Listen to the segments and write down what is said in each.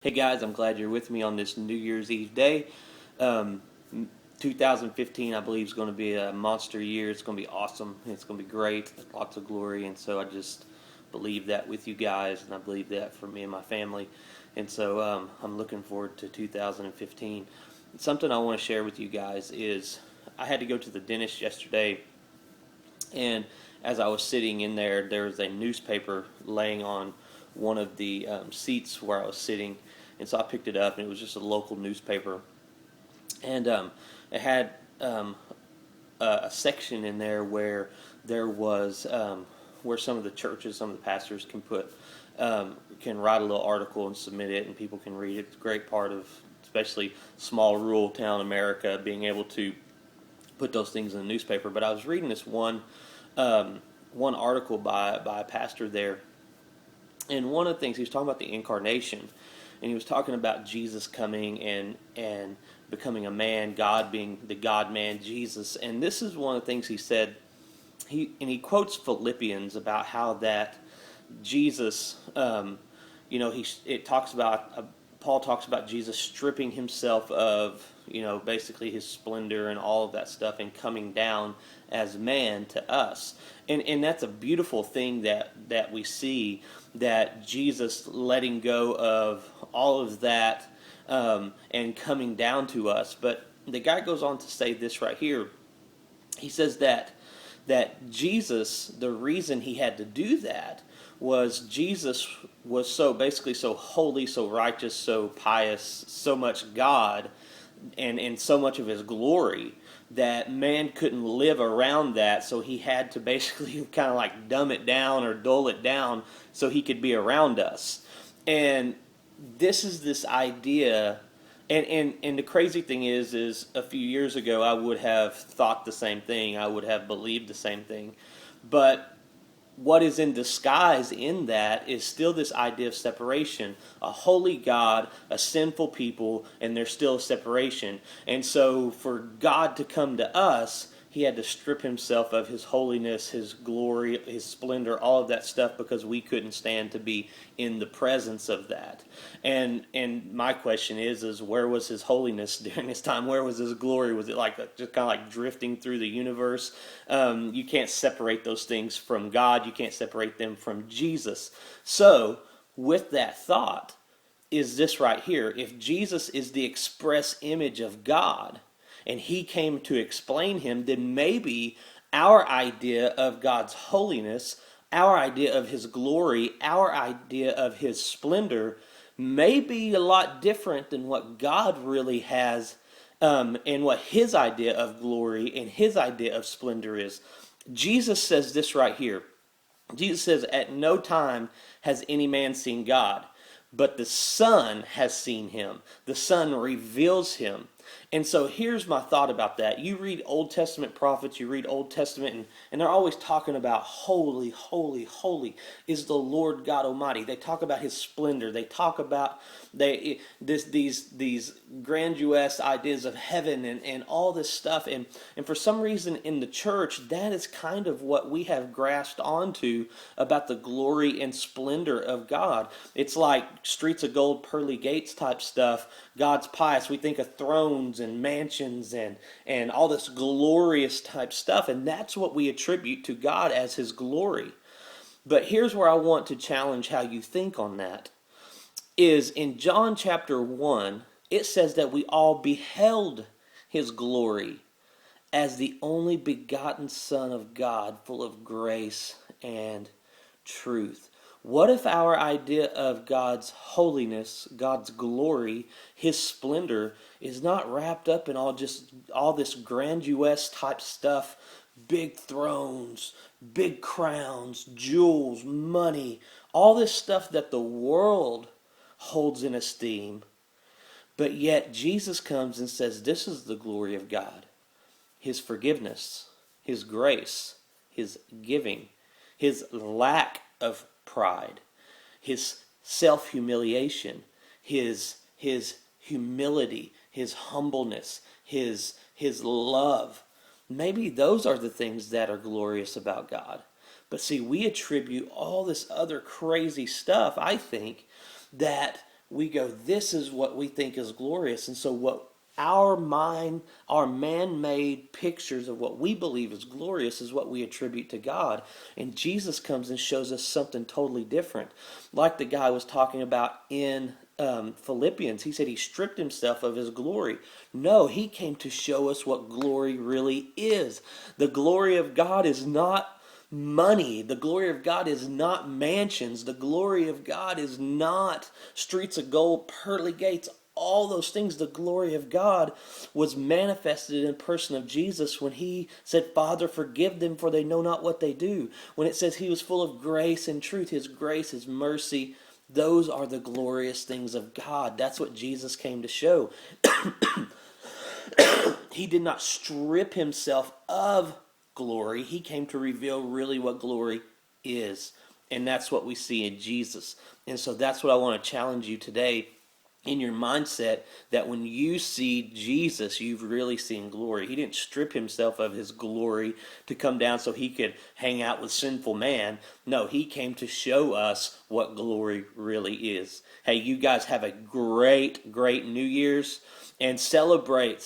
Hey guys, I'm glad you're with me on this New Year's Eve day. Um, 2015, I believe, is going to be a monster year. It's going to be awesome. It's going to be great. Lots of glory. And so I just believe that with you guys, and I believe that for me and my family. And so I'm looking forward to 2015. Something I want to share with you guys is I had to go to the dentist yesterday, and as I was sitting in there, there was a newspaper laying on one of the seats where I was sitting, and so I picked it up, and it was just a local newspaper, and it had a section in there where there was where some of the churches, some of the pastors can write a little article and submit it, and people can read it. It's a great part of, especially small rural town America, being able to put those things in the newspaper. But I was reading this one article by a pastor there, and one of the things he was talking about the incarnation, and he was talking about Jesus coming and becoming a man, God being the God Man Jesus. And this is one of the things he said. He quotes Philippians about how that Jesus, it talks about Paul talks about Jesus stripping himself of, basically his splendor and all of that stuff, and coming down as man to us. And that's a beautiful thing that we see, that Jesus letting go of all of that and coming down to us. But the guy goes on to say this right here. He says that Jesus, the reason he had to do that was Jesus was so holy, so righteous, so pious, so much God, and so much of his glory, that man couldn't live around that, so he had to basically kind of like dumb it down or dull it down so he could be around us. And this idea, and the crazy thing is a few years ago I would have thought the same thing. I would have believed the same thing. But what is in disguise in that is still this idea of separation. A holy God, a sinful people, and there's still a separation. And so for God to come to us, he had to strip himself of his holiness, his glory, his splendor, all of that stuff, because we couldn't stand to be in the presence of that. And my question is where was his holiness during this time? Where was his glory? Was it like just kind of like drifting through the universe? You can't separate those things from God. You can't separate them from Jesus. So with that thought is this right here. If Jesus is the express image of God, and he came to explain him, then maybe our idea of God's holiness, our idea of his glory, our idea of his splendor may be a lot different than what God really has, and what his idea of glory and his idea of splendor is. Jesus says this right here. Jesus says, "At no time has any man seen God, but the Son has seen him. The Son reveals him." And so here's my thought about that. You read Old Testament prophets, you read Old Testament, and they're always talking about holy, holy, holy is the Lord God Almighty. They talk about his splendor. They talk about these grandiose ideas of heaven and all this stuff. And for some reason in the church, that is kind of what we have grasped onto about the glory and splendor of God. It's like streets of gold, pearly gates type stuff. God's pious. We think of thrones and mansions and all this glorious type stuff, and that's what we attribute to God as his glory. But here's where I want to challenge how you think on that. Is in John chapter 1, it says that we all beheld his glory as the only begotten Son of God, full of grace and truth. What if our idea of God's holiness, God's glory, his splendor is not wrapped up in all this grandiose type stuff, big thrones, big crowns, jewels, money, all this stuff that the world holds in esteem, but yet Jesus comes and says this is the glory of God: his forgiveness, his grace, his giving, his lack of pride, his self-humiliation, his humility, his humbleness, his love. Maybe those are the things that are glorious about God. But see, we attribute all this other crazy stuff, I think, that we go, this is what we think is glorious. And so what our mind, our man-made pictures of what we believe is glorious is what we attribute to God. And Jesus comes and shows us something totally different. Like the guy was talking about in Philippians, he said he stripped himself of his glory. No, he came to show us what glory really is. The glory of God is not money. The glory of God is not mansions. The glory of God is not streets of gold, pearly gates, all those things. The glory of God was manifested in the person of Jesus when he said, Father, forgive them, for they know not what they do. When it says he was full of grace and truth, his grace, his mercy, those are the glorious things of God. That's what Jesus came to show. He did not strip himself of glory. He came to reveal really what glory is. And that's what we see in Jesus. And so that's what I want to challenge you today in your mindset, that when you see Jesus, you've really seen glory. He didn't strip himself of his glory to come down so he could hang out with sinful man. No, he came to show us what glory really is. Hey, you guys have a great, great New Year's, and celebrate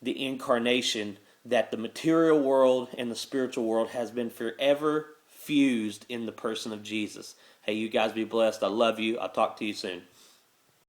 the incarnation, that the material world and the spiritual world has been forever fused in the person of Jesus. Hey, you guys be blessed. I love you. I'll talk to you soon.